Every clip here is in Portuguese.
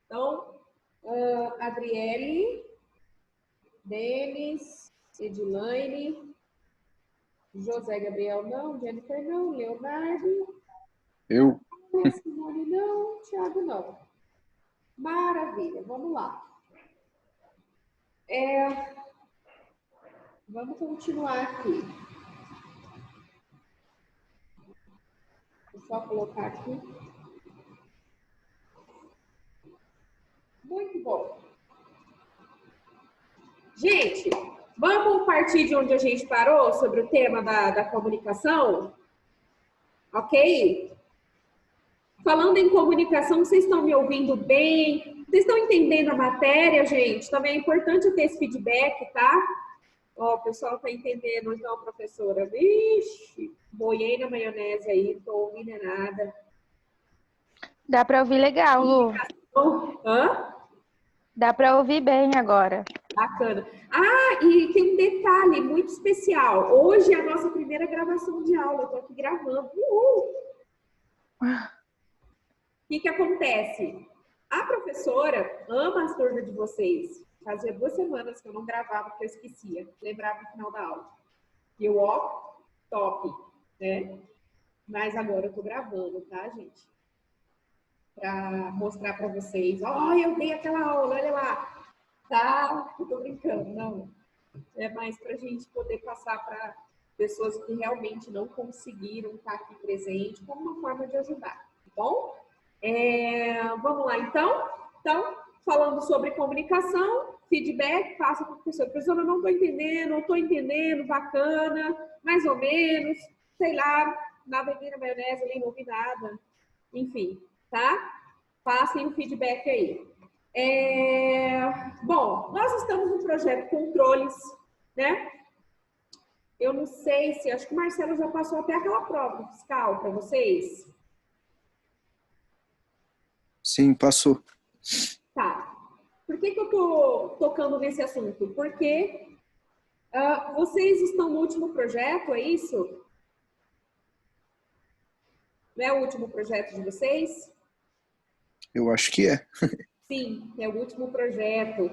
Então, Adriele, Denis, Edilaine, José Gabriel não, Jennifer não, Leonardo. Eu. Simone não, Thiago não. Maravilha, vamos lá. Vamos continuar aqui. Vou só colocar aqui. Muito bom. Gente, vamos partir de onde a gente parou sobre o tema da comunicação? Ok? Falando em comunicação, vocês estão me ouvindo bem? Vocês estão entendendo a matéria, gente? Também é importante ter esse feedback, tá? Ó, o pessoal está entendendo, então, professora. Vixe, boiei na maionese aí, não estou ouvindo nada. Dá para ouvir legal, Lu. Hã? Dá para ouvir bem agora. Bacana. Ah, e tem um detalhe muito especial. Hoje é a nossa primeira gravação de aula. Eu tô aqui gravando. Uhul! O que acontece? A professora ama as turmas de vocês. Fazia 2 semanas que eu não gravava, porque eu esquecia. Lembrava no final da aula. E eu, ó, top, né? Mas agora eu tô gravando, tá, gente? Pra mostrar pra vocês. Ó, eu dei aquela aula, olha lá. Tá? Eu tô brincando, não. É mais pra gente poder passar para pessoas que realmente não conseguiram estar aqui presente, como uma forma de ajudar, tá bom? Vamos lá, então? Então, falando sobre comunicação, feedback, passa para o professor. Professor, eu não estou entendendo, bacana, mais ou menos, sei lá, nada aqui na maionese, nem não ouvi nada. Enfim, tá? Passem o feedback aí. Bom, nós estamos no projeto Controles, né? Eu não sei se, acho que o Marcelo já passou até aquela prova fiscal para vocês. Sim, passou. Tá. Por que eu tô tocando nesse assunto? Porque vocês estão no último projeto, é isso? Não é o último projeto de vocês? Eu acho que é. Sim, é o último projeto.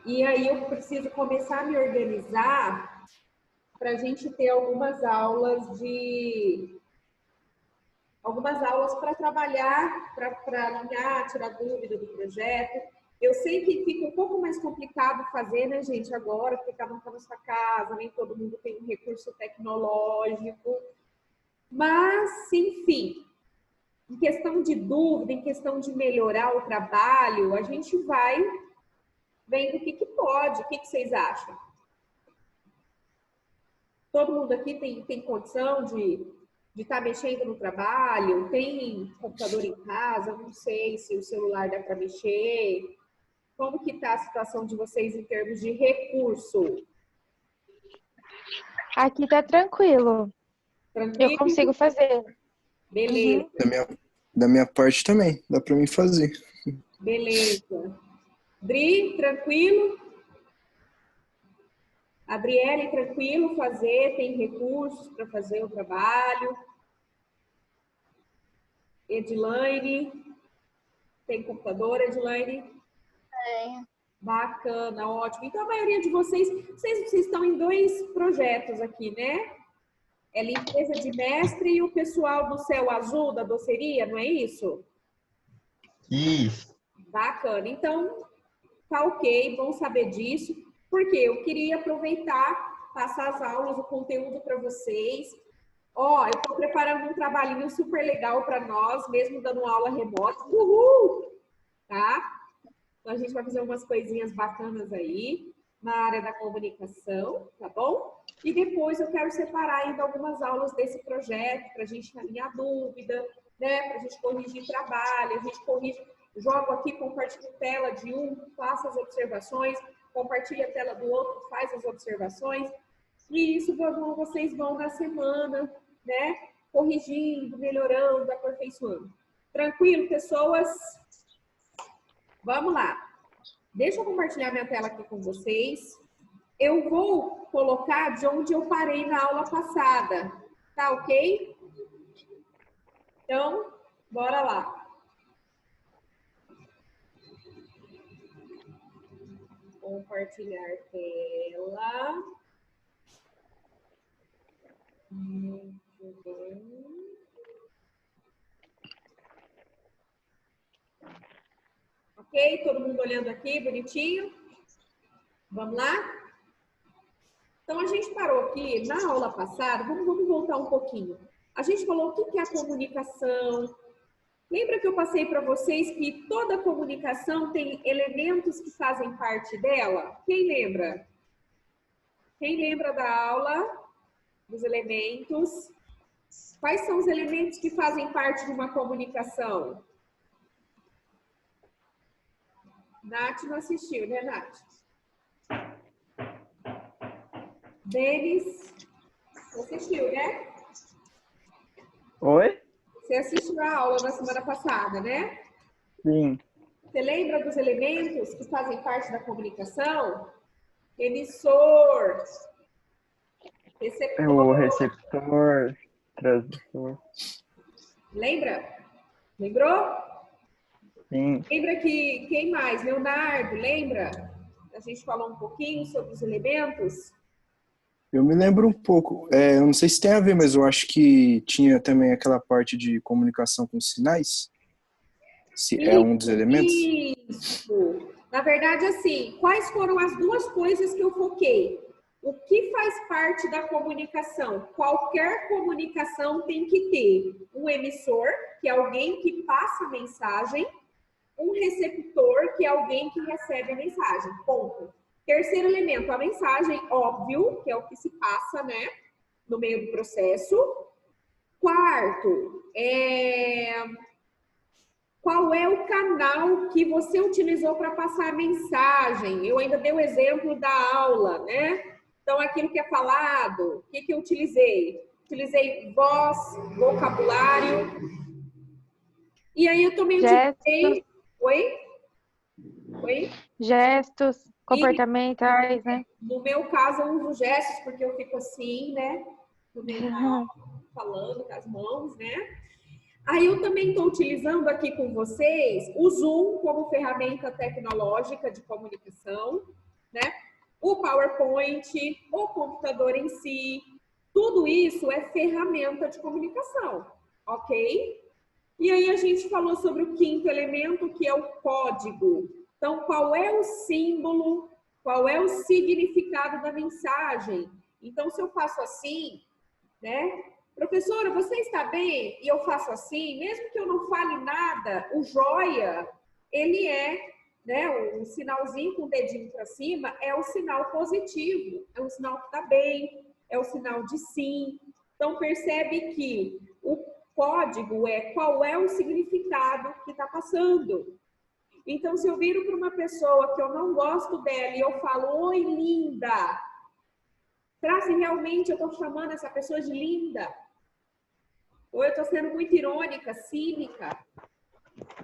E aí eu preciso começar a me organizar para a gente ter algumas aulas para trabalhar, para alinhar, tirar dúvida do projeto. Eu sei que fica um pouco mais complicado fazer, né, gente, agora, porque cada um está na sua casa, nem todo mundo tem um recurso tecnológico. Mas, enfim, em questão de dúvida, em questão de melhorar o trabalho, a gente vai vendo o que pode. O que vocês acham? Todo mundo aqui tem condição de estar mexendo no trabalho? Tem computador em casa? Não sei se o celular dá para mexer. Como que está a situação de vocês em termos de recurso? Aqui tá tranquilo. Tranquilo? Eu consigo fazer. Beleza. Da minha parte também, dá para mim fazer. Beleza. Dri, tranquilo? Adriele, tranquilo fazer? Tem recursos para fazer o trabalho? Edilaine, tem computador, Edilaine? Tenho. Bacana, ótimo. Então, a maioria de vocês estão em 2 projetos aqui, né? É limpeza de mestre e o pessoal do Céu Azul, da doceria, não é isso? Isso. Bacana. Então, tá ok, bom saber disso, porque eu queria aproveitar, passar as aulas, o conteúdo para vocês. Ó, eu estou preparando um trabalhinho super legal para nós, mesmo dando aula remota. Uhul! Tá? Então, a gente vai fazer umas coisinhas bacanas aí na área da comunicação, tá bom? E depois eu quero separar ainda algumas aulas desse projeto para a gente alinhar dúvida, né? Para a gente corrigir trabalho, a gente corrige, jogo aqui, compartilho tela de um, faça as observações, compartilha a tela do outro, faz as observações. E isso vocês vão na semana, né? Corrigindo, melhorando, aperfeiçoando. Tranquilo, pessoas? Vamos lá. Deixa eu compartilhar minha tela aqui com vocês. Eu vou colocar de onde eu parei na aula passada. Tá ok? Então, bora lá. Compartilhar tela. Muito bem. Ok? Todo mundo olhando aqui, bonitinho? Vamos lá? Então, a gente parou aqui na aula passada. Vamos voltar um pouquinho. A gente falou o que é a comunicação. Lembra que eu passei para vocês que toda comunicação tem elementos que fazem parte dela? Quem lembra? Quem lembra da aula dos elementos? Quais são os elementos que fazem parte de uma comunicação? Nath não assistiu, né, Nath? Denis, você assistiu, né? Oi? Você assistiu a aula na semana passada, né? Sim. Você lembra dos elementos que fazem parte da comunicação? Emissor, receptor. O receptor, transmissor. Lembra? Lembrou? Sim. Lembra que quem mais? Leonardo, lembra? A gente falou um pouquinho sobre os elementos. Eu me lembro um pouco. Eu não sei se tem a ver, mas eu acho que tinha também aquela parte de comunicação com sinais. Se é um dos elementos. Isso. Na verdade, assim, quais foram as duas coisas que eu foquei? O que faz parte da comunicação? Qualquer comunicação tem que ter um emissor, que é alguém que passa a mensagem, um receptor, que é alguém que recebe a mensagem. Ponto. Terceiro elemento, a mensagem, óbvio, que é o que se passa, né, no meio do processo. Quarto, qual é o canal que você utilizou para passar a mensagem? Eu ainda dei o exemplo da aula, né? Então, aquilo que é falado, o que eu utilizei? Utilizei voz, vocabulário. E aí eu também utilizei... Oi? Oi? Gestos comportamentais, né? No meu caso, eu uso gestos, porque eu fico assim, né? No meio da aula, falando com as mãos, né? Aí eu também estou utilizando aqui com vocês o Zoom como ferramenta tecnológica de comunicação, né? O PowerPoint, o computador em si, tudo isso é ferramenta de comunicação, ok? E aí a gente falou sobre o quinto elemento, que é o código. Então, qual é o símbolo, qual é o significado da mensagem? Então, se eu faço assim, né? Professora, você está bem? E eu faço assim, mesmo que eu não fale nada, o joia, ele é, né? O sinalzinho com o dedinho para cima é o sinal positivo, é o sinal que está bem, é o sinal de sim. Então, percebe que o código é qual é o significado que está passando. Então, se eu viro para uma pessoa que eu não gosto dela e eu falo, oi, linda, será que realmente eu estou chamando essa pessoa de linda? Ou eu estou sendo muito irônica, cínica?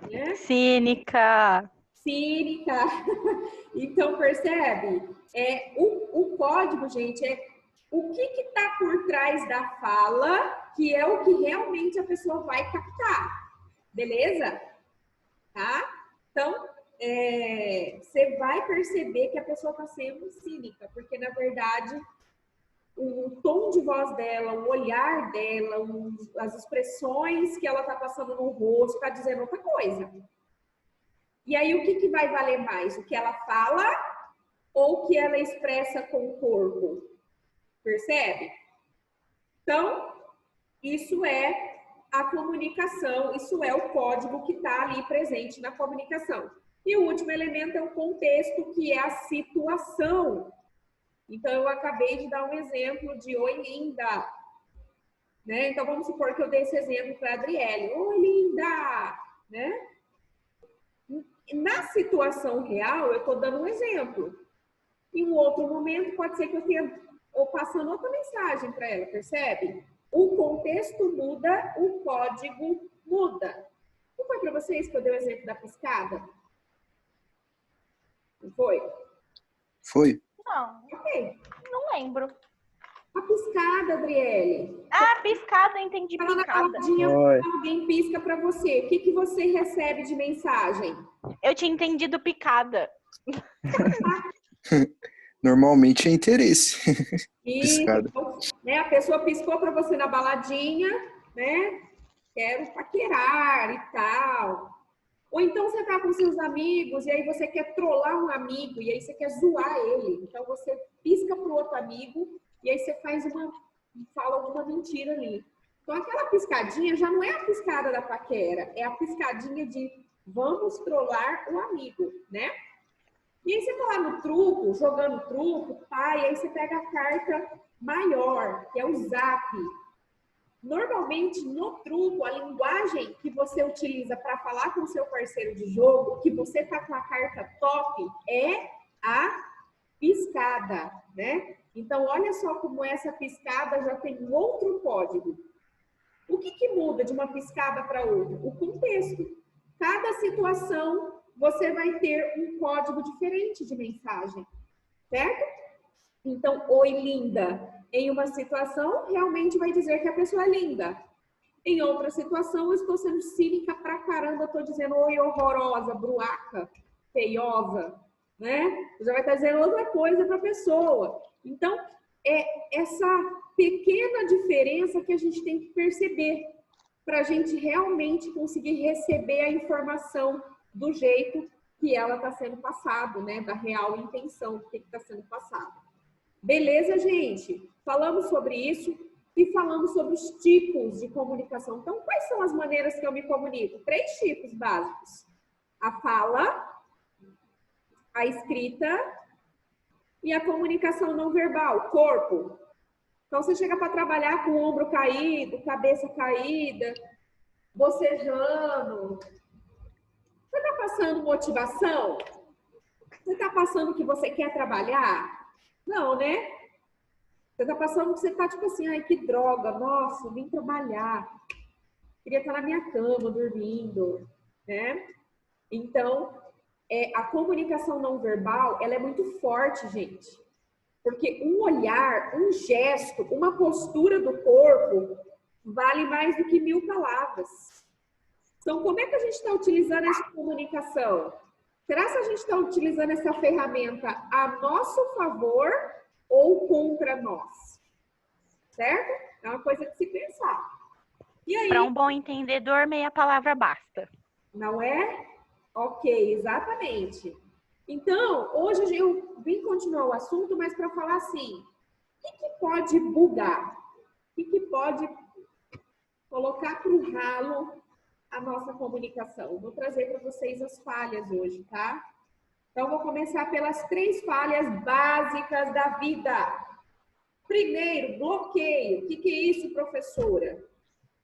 Né? Cínica. Cínica. Então, percebe? O código, gente, é o que está por trás da fala, que é o que realmente a pessoa vai captar. Beleza? Tá? Então, você vai perceber que a pessoa está sendo cínica, porque, na verdade, o tom de voz dela, o olhar dela, as expressões que ela está passando no rosto, está dizendo outra coisa. E aí, o que vai valer mais? O que ela fala ou o que ela expressa com o corpo? Percebe? Então, isso é a comunicação, isso é o código que está ali presente na comunicação. E o último elemento é o contexto, que é a situação. Então, eu acabei de dar um exemplo de oi, linda. Né? Então, vamos supor que eu dei esse exemplo para a Adriele. Oi, linda! Né? Na situação real, eu estou dando um exemplo. Em um outro momento, pode ser que eu tenha ou passando outra mensagem para ela, percebe? O contexto muda, o código muda. Não foi para vocês que eu dei o exemplo da piscada? Não foi? Foi. Não, Ok. não lembro. A piscada, Adriele. Ah, piscada, eu entendi, Fala na piscada. caladinha, Oi. alguém pisca para você. O que você recebe de mensagem? Eu tinha entendido picada. Normalmente é interesse. Isso, Piscada. então, né, a pessoa piscou para você na baladinha, né? Quero paquerar e tal. Ou então você tá com seus amigos e aí você quer trollar um amigo e aí você quer zoar ele. Então você pisca pro outro amigo e aí você fala alguma mentira ali. Então aquela piscadinha já não é a piscada da paquera, é a piscadinha de vamos trollar o amigo, né? E aí você tá lá no truco, jogando truco, tá? E aí você pega a carta maior, que é o zap. Normalmente, no truco, a linguagem que você utiliza para falar com o seu parceiro de jogo, que você tá com a carta top, é a piscada, né? Então, olha só como essa piscada já tem um outro código. O que muda de uma piscada para outra? O contexto. Cada situação, você vai ter um código diferente de mensagem, certo? Então, oi, linda. Em uma situação, realmente vai dizer que a pessoa é linda. Em outra situação, eu estou sendo cínica pra caramba, estou dizendo oi, horrorosa, bruaca, feiosa, né? Já vai estar dizendo outra coisa para a pessoa. Então, é essa pequena diferença que a gente tem que perceber para a gente realmente conseguir receber a informação do jeito que ela está sendo passada, né? Da real intenção do que está sendo passado. Beleza, gente? Falamos sobre isso e falamos sobre os tipos de comunicação. Então, quais são as maneiras que eu me comunico? 3 tipos básicos. A fala, a escrita e a comunicação não verbal, corpo. Então, você chega para trabalhar com o ombro caído, cabeça caída, bocejando. Você está passando motivação? Você está passando que você quer trabalhar? Não, né? Você tá passando que você tá tipo assim, ai, que droga, nossa, vim trabalhar. Queria estar na minha cama, dormindo, né? Então, a comunicação não verbal, ela é muito forte, gente. Porque um olhar, um gesto, uma postura do corpo vale mais do que 1000 palavras. Então, como é que a gente está utilizando essa comunicação? Será que a gente está utilizando essa ferramenta a nosso favor ou contra nós? Certo? É uma coisa de se pensar. E aí? Para um bom entendedor, meia palavra basta. Não é? Ok, exatamente. Então, hoje eu vim continuar o assunto, mas para falar assim, o que pode bugar? O que pode colocar para o ralo a nossa comunicação? Vou trazer para vocês as falhas hoje, tá? Então, vou começar pelas 3 falhas básicas da vida. Primeiro, bloqueio. O que é isso, professora?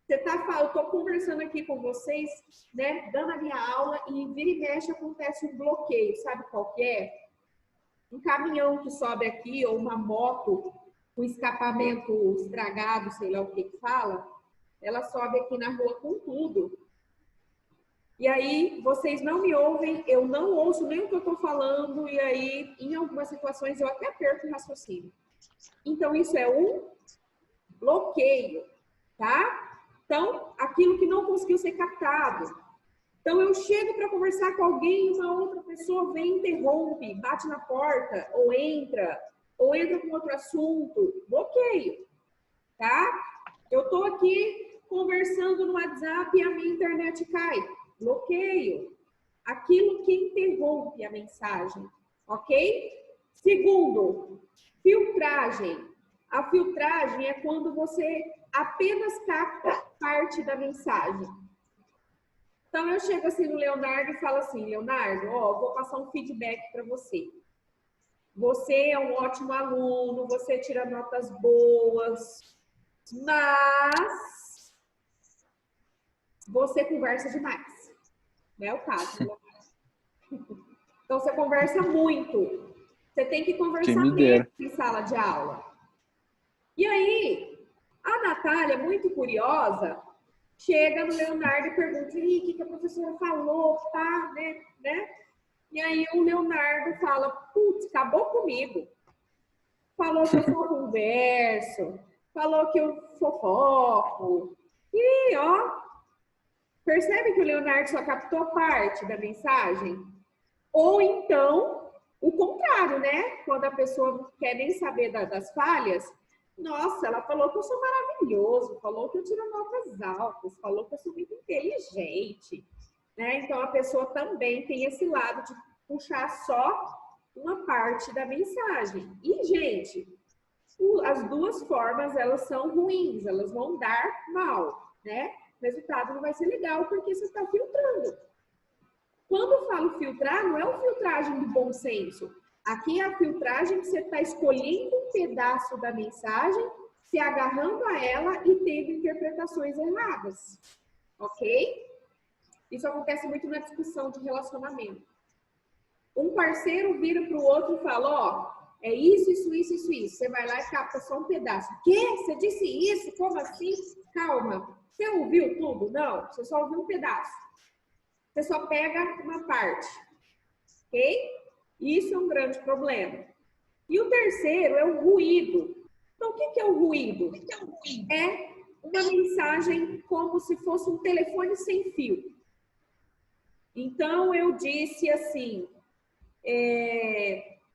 Eu estou conversando aqui com vocês, né, dando a minha aula e vira e mexe acontece um bloqueio. Sabe qual que é? Um caminhão que sobe aqui ou uma moto com escapamento estragado, sei lá o que fala, ela sobe aqui na rua com tudo. E aí, vocês não me ouvem, eu não ouço nem o que eu estou falando, e aí, em algumas situações, eu até perco o raciocínio. Então, isso é um bloqueio, tá? Então, aquilo que não conseguiu ser captado. Então, eu chego para conversar com alguém e uma outra pessoa vem, interrompe, bate na porta, ou entra com outro assunto. Bloqueio, tá? Eu estou aqui conversando no WhatsApp e a minha internet cai. Bloqueio. Aquilo que interrompe a mensagem, ok? Segundo, filtragem. A filtragem é quando você apenas capta parte da mensagem. Então, eu chego assim no Leonardo e falo assim, Leonardo, ó, vou passar um feedback para você. Você é um ótimo aluno, você tira notas boas, mas você conversa demais. Não é o caso. Então, você conversa muito. Você tem que conversar menos em sala de aula. E aí, a Natália, muito curiosa, chega no Leonardo e pergunta, o que a professora falou, tá, né? E aí o Leonardo fala, putz, acabou comigo. Falou que eu só converso, falou que eu fofoco. E, ó, percebe que o Leonardo só captou parte da mensagem? Ou então, O contrário, né? Quando a pessoa não quer nem saber das falhas, nossa, ela falou que eu sou maravilhoso, falou que eu tiro notas altas, falou que eu sou muito inteligente, né? Então, a pessoa também tem esse lado de puxar só uma parte da mensagem. E, gente, as duas formas, elas são ruins, elas vão dar mal, né? O resultado não vai ser legal porque você está filtrando. Quando eu falo filtrar, não é uma filtragem do bom senso. Aqui é a filtragem que você está escolhendo um pedaço da mensagem, se agarrando a ela e tendo interpretações erradas. Ok? Isso acontece muito na discussão de relacionamento. Um parceiro vira para o outro e fala, ó, é isso. Você vai lá e capta só um pedaço. Quê? Você disse isso? Como assim? Calma. Você ouviu tudo? Não, você só ouviu um pedaço. Você só pega uma parte. Ok? Isso é um grande problema. E o terceiro é o ruído. Então, o que é o ruído? É uma mensagem como se fosse um telefone sem fio. Então, eu disse assim,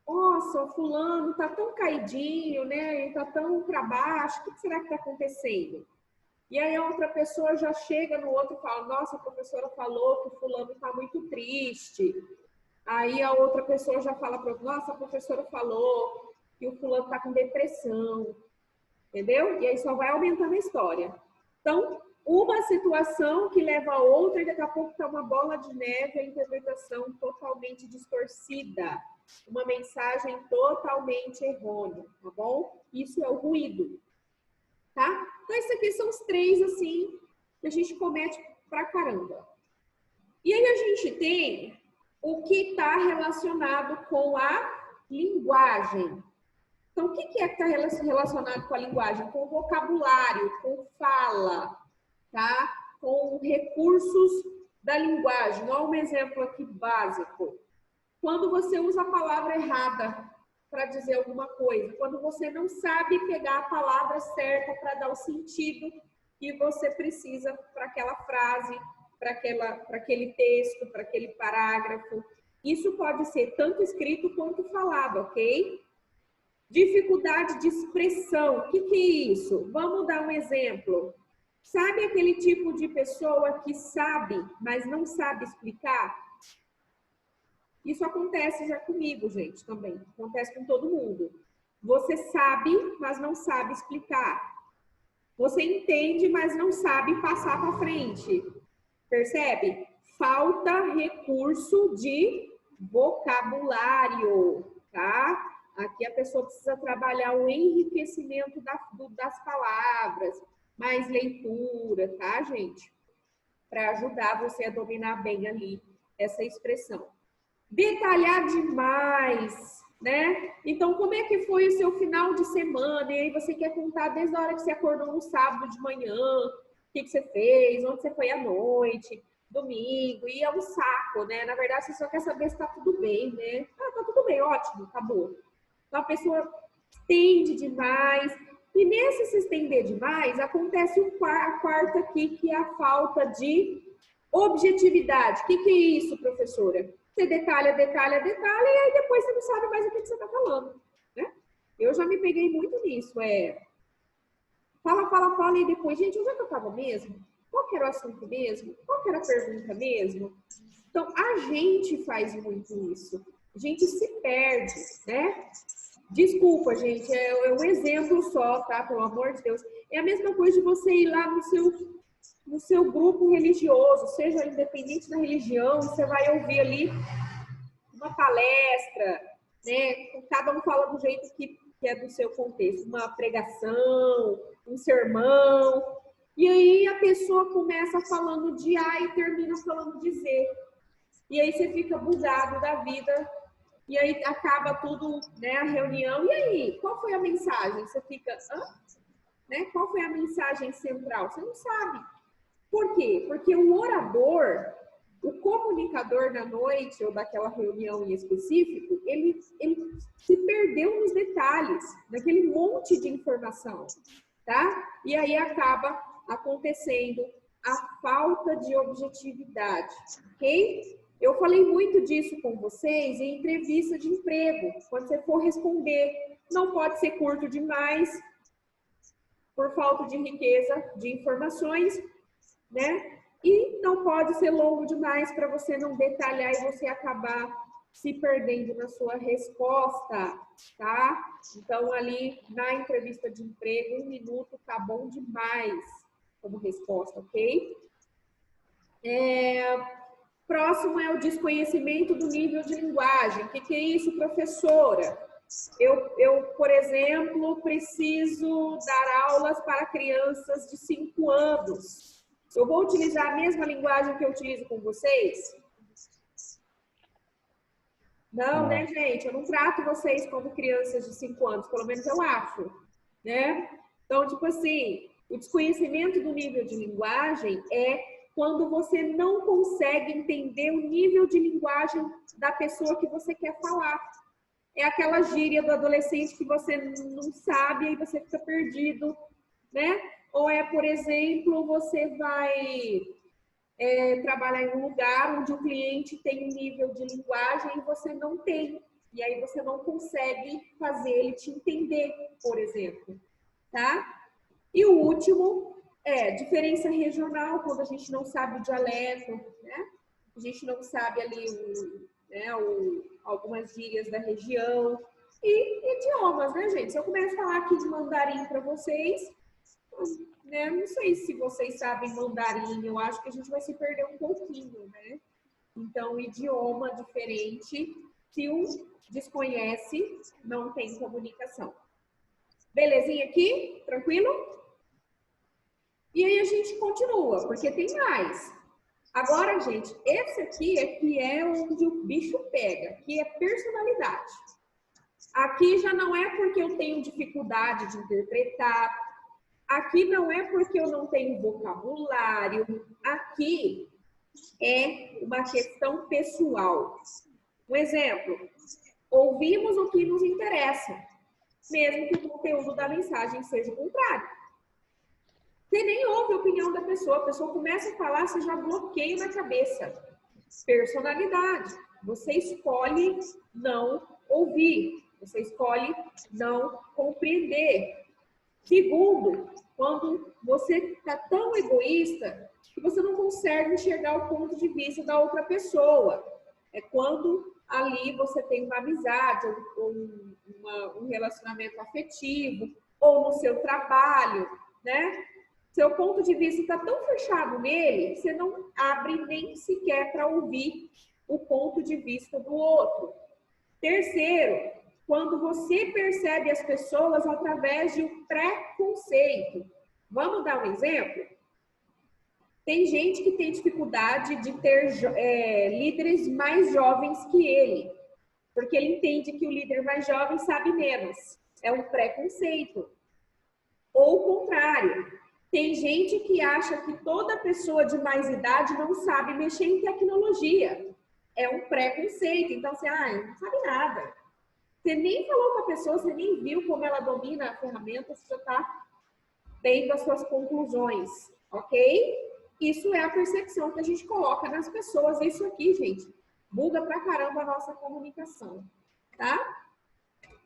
nossa, o fulano tá tão caidinho, né? Ele tá tão para baixo, o que será que tá acontecendo? E aí a outra pessoa já chega no outro e fala, nossa, a professora falou que o fulano tá muito triste. Aí a outra pessoa já fala para nossa, a professora falou que o fulano tá com depressão. Entendeu? E aí só vai aumentando a história. Então, uma situação que leva a outra e daqui a pouco tá uma bola de neve, a interpretação totalmente distorcida. Uma mensagem totalmente errônea, tá bom? Isso é o ruído, tá? Então, esses aqui são os três, assim, que a gente comete pra caramba. E aí a gente tem o que está relacionado com a linguagem. Então, o que é que está relacionado com a linguagem? Com o vocabulário, com fala, tá? Com recursos da linguagem. Olha um exemplo aqui básico. Quando você usa a palavra errada para dizer alguma coisa, quando você não sabe pegar a palavra certa para dar o sentido que você precisa para aquela frase, para aquele texto, para aquele parágrafo. Isso pode ser tanto escrito quanto falado, ok? Dificuldade de expressão. O que é isso? Vamos dar um exemplo. Sabe aquele tipo de pessoa que sabe, mas não sabe explicar? Isso acontece já comigo, gente, também. Acontece com todo mundo. Você sabe, mas não sabe explicar. Você entende, mas não sabe passar para frente. Percebe? Falta recurso de vocabulário, tá? Aqui a pessoa precisa trabalhar o enriquecimento das palavras, mais leitura, tá, gente? Para ajudar você a dominar bem ali essa expressão. Detalhar demais, né? Então, como é que foi o seu final de semana? E aí você quer contar desde a hora que você acordou no sábado de manhã, o que você fez, onde você foi à noite, domingo, e é um saco, né? Na verdade, você só quer saber se tá tudo bem, né? Ah, tá tudo bem, ótimo, acabou. Então, a pessoa estende demais. E nesse se estender demais, acontece a quarta aqui, que é a falta de objetividade. O que é isso, professora? Você detalha, e aí depois você não sabe mais o que você está falando, né? Eu já me peguei muito nisso, fala, e depois, gente, onde é que eu estava mesmo? Qual que era o assunto mesmo? Qual que era a pergunta mesmo? Então, a gente faz muito isso. A gente se perde, né? Desculpa, gente, é um exemplo só, tá? Pelo amor de Deus. É a mesma coisa de você ir lá no seu grupo religioso, seja independente da religião, você vai ouvir ali uma palestra, né? Cada um fala do jeito que é do seu contexto, uma pregação, um sermão, e aí a pessoa começa falando de A e termina falando de Z. E aí você fica bugado da vida, e aí acaba tudo, né, a reunião, e aí, qual foi a mensagem? Você fica, né? Qual foi a mensagem central? Você não sabe. Por quê? Porque o orador, o comunicador da noite ou daquela reunião em específico, ele se perdeu nos detalhes, naquele monte de informação, tá? E aí acaba acontecendo a falta de objetividade, ok? Eu falei muito disso com vocês em entrevista de emprego. Quando você for responder, não pode ser curto demais, por falta de riqueza de informações, né? E não pode ser longo demais para você não detalhar e você acabar se perdendo na sua resposta, tá? Então, ali na entrevista de emprego, 1 minuto tá bom demais como resposta, ok? Próximo é o desconhecimento do nível de linguagem. O que é isso, professora? Eu, por exemplo, preciso dar aulas para crianças de 5 anos. Eu vou utilizar a mesma linguagem que eu utilizo com vocês? Não, né, gente? Eu não trato vocês como crianças de 5 anos, pelo menos eu acho, né? Então, tipo assim, o desconhecimento do nível de linguagem é quando você não consegue entender o nível de linguagem da pessoa que você quer falar. É aquela gíria do adolescente que você não sabe e você fica perdido, né? Ou é, por exemplo, você vai trabalhar em um lugar onde o cliente tem um nível de linguagem e você não tem. E aí você não consegue fazer ele te entender, por exemplo, tá? E o último é diferença regional, quando a gente não sabe o dialeto, né? A gente não sabe ali algumas gírias da região. E idiomas, né, gente? Se eu começo a falar aqui de mandarim para vocês, né? Não sei se vocês sabem mandarim, eu acho que a gente vai se perder um pouquinho, né? Então, idioma diferente, se um desconhece, não tem comunicação. Belezinha aqui? Tranquilo? E aí a gente continua, porque tem mais. Agora, gente, esse aqui é que é onde o bicho pega, que é personalidade. Aqui já não é porque eu tenho dificuldade de interpretar, aqui não é porque eu não tenho vocabulário, aqui é uma questão pessoal. Um exemplo, ouvimos o que nos interessa, mesmo que o conteúdo da mensagem seja o contrário. Você nem ouve a opinião da pessoa, a pessoa começa a falar, você já bloqueia na cabeça. Personalidade. Você escolhe não ouvir, você escolhe não compreender. Segundo, quando você está tão egoísta que você não consegue enxergar o ponto de vista da outra pessoa. É quando ali você tem uma amizade, ou um relacionamento afetivo, ou no seu trabalho, né? Seu ponto de vista está tão fechado nele, você não abre nem sequer para ouvir o ponto de vista do outro. Terceiro, quando você percebe as pessoas através de um preconceito. Vamos dar um exemplo? Tem gente que tem dificuldade de ter líderes mais jovens que ele, porque ele entende que o líder mais jovem sabe menos. É um preconceito. Ou o contrário. Tem gente que acha que toda pessoa de mais idade não sabe mexer em tecnologia. É um preconceito. Então, você não sabe nada. Você nem falou com a pessoa, você nem viu como ela domina a ferramenta, você já está tendo as suas conclusões, ok? Isso é a percepção que a gente coloca nas pessoas. Isso aqui, gente, buga pra caramba a nossa comunicação, tá?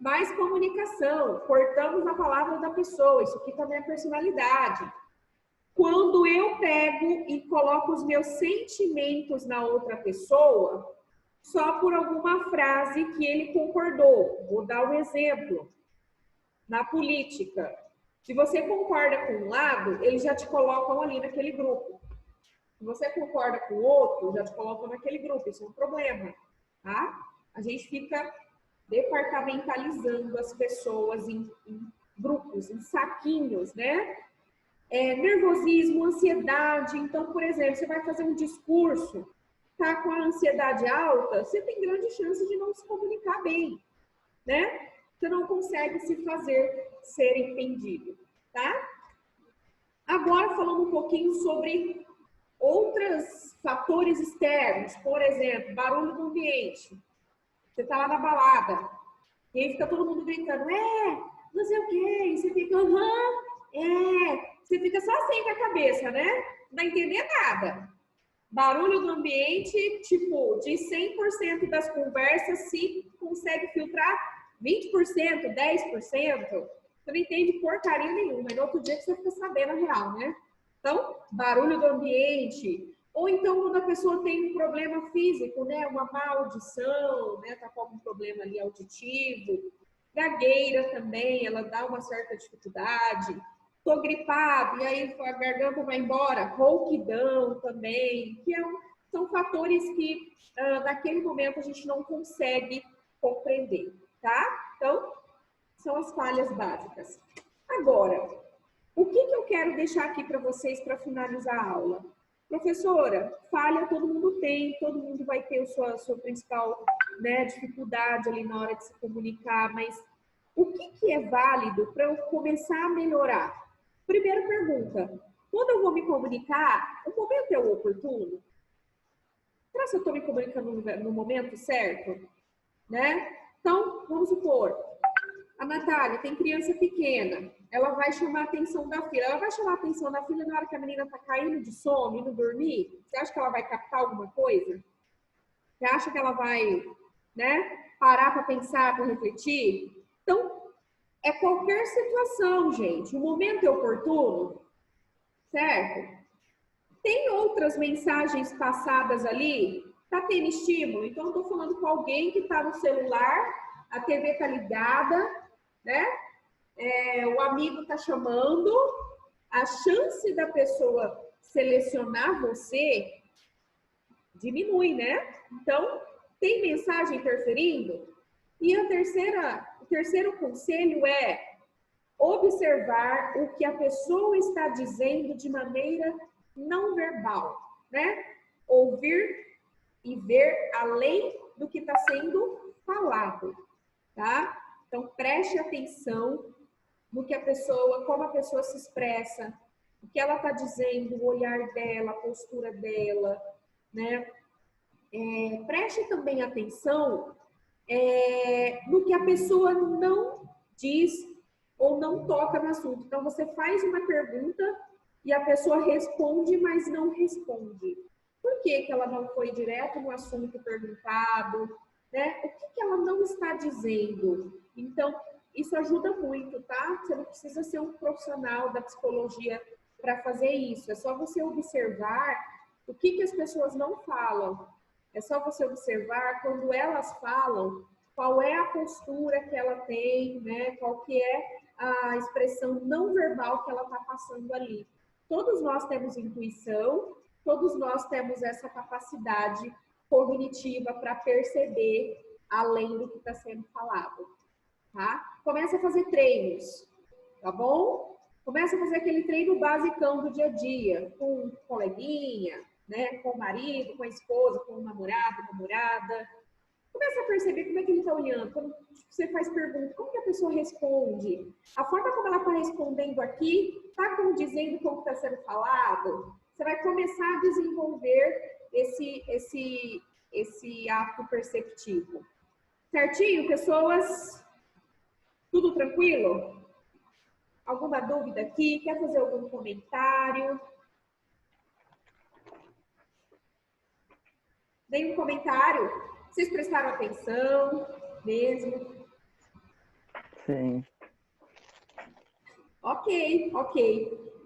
Mais comunicação, cortamos a palavra da pessoa, isso aqui também é personalidade. Quando eu pego e coloco os meus sentimentos na outra pessoa, só por alguma frase que ele concordou. Vou dar um exemplo. Na política, se você concorda com um lado, eles já te colocam ali naquele grupo. Se você concorda com o outro, já te colocam naquele grupo. Isso é um problema, tá? A gente fica departamentalizando as pessoas em grupos, em saquinhos, né? Nervosismo, ansiedade. Então, por exemplo, você vai fazer um discurso, tá com a ansiedade alta, você tem grande chance de não se comunicar bem, né? Você não consegue se fazer ser entendido, tá? Agora, falando um pouquinho sobre outros fatores externos, por exemplo, barulho do ambiente. Você tá lá na balada, e aí fica todo mundo gritando, não sei o quê, e você fica, você fica só assim com a cabeça, né? Não vai entender nada. Barulho do ambiente, tipo, de 100% das conversas, se consegue filtrar 20%, 10%, você não entende porcaria nenhuma. E no outro dia que você fica sabendo a real, né? Então, barulho do ambiente. Ou então, quando a pessoa tem um problema físico, né? Uma má audição, né? Tá com algum problema ali auditivo. Gagueira também, ela dá uma certa dificuldade. Tô gripado, e aí a garganta vai embora. Rouquidão também, que são fatores que naquele momento a gente não consegue compreender, tá? Então, são as falhas básicas. Agora, o que eu quero deixar aqui para vocês para finalizar a aula? Professora, falha todo mundo tem, todo mundo vai ter a sua principal, né, dificuldade ali na hora de se comunicar, mas o que é válido para eu começar a melhorar? Primeira pergunta, quando eu vou me comunicar, o momento é o oportuno? Será que eu estou me comunicando no momento certo? Né? Então, vamos supor, a Natália tem criança pequena, ela vai chamar a atenção da filha. Ela vai chamar a atenção da filha na hora que a menina está caindo de sono, indo dormir? Você acha que ela vai captar alguma coisa? Você acha que ela vai, né, parar para pensar, para refletir? Então, é qualquer situação, gente. O momento é oportuno, certo? Tem outras mensagens passadas ali? Tá tendo estímulo? Então, eu tô falando com alguém que tá no celular, a TV tá ligada, né? O amigo tá chamando. A chance da pessoa selecionar você diminui, né? Então, tem mensagem interferindo? E o terceiro conselho é observar o que a pessoa está dizendo de maneira não verbal, né? Ouvir e ver além do que está sendo falado, tá? Então, preste atenção no que a pessoa, como a pessoa se expressa, o que ela está dizendo, o olhar dela, a postura dela, né? Preste também atenção no que a pessoa não diz ou não toca no assunto. Então, você faz uma pergunta e a pessoa responde, mas não responde. Por que ela não foi direto no assunto perguntado? Né? O que ela não está dizendo? Então, isso ajuda muito, tá? Você não precisa ser um profissional da psicologia para fazer isso. É só você observar o que as pessoas não falam. É só você observar quando elas falam, qual é a postura que ela tem, né? Qual que é a expressão não verbal que ela está passando ali. Todos nós temos intuição, todos nós temos essa capacidade cognitiva para perceber além do que está sendo falado, tá? Começa a fazer treinos, tá bom? Começa a fazer aquele treino basicão do dia a dia, com um coleguinha, né? Com o marido, com a esposa, com o namorado, namorada. Começa a perceber como é que ele está olhando. Quando você faz pergunta, como que a pessoa responde? A forma como ela está respondendo aqui está condizendo com o que está sendo falado? Você vai começar a desenvolver esse ato perceptivo. Certinho, pessoas? Tudo tranquilo? Alguma dúvida aqui? Quer fazer algum comentário? Nenhum comentário? Vocês prestaram atenção mesmo? Sim. Ok.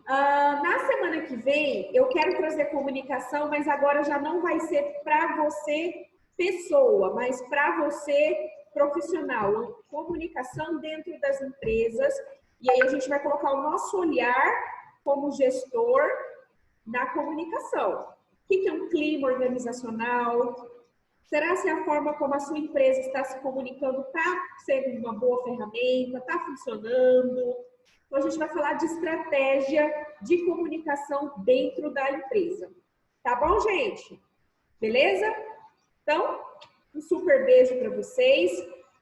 Na semana que vem, eu quero trazer comunicação, mas agora já não vai ser para você, pessoa, mas para você, profissional. Comunicação dentro das empresas. E aí a gente vai colocar o nosso olhar como gestor na comunicação. O que é um clima organizacional? Será se a forma como a sua empresa está se comunicando está sendo uma boa ferramenta, está funcionando? Então, a gente vai falar de estratégia de comunicação dentro da empresa. Tá bom, gente? Beleza? Então, um super beijo para vocês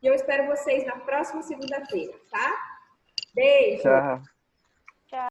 e eu espero vocês na próxima segunda-feira, tá? Beijo! Tchau.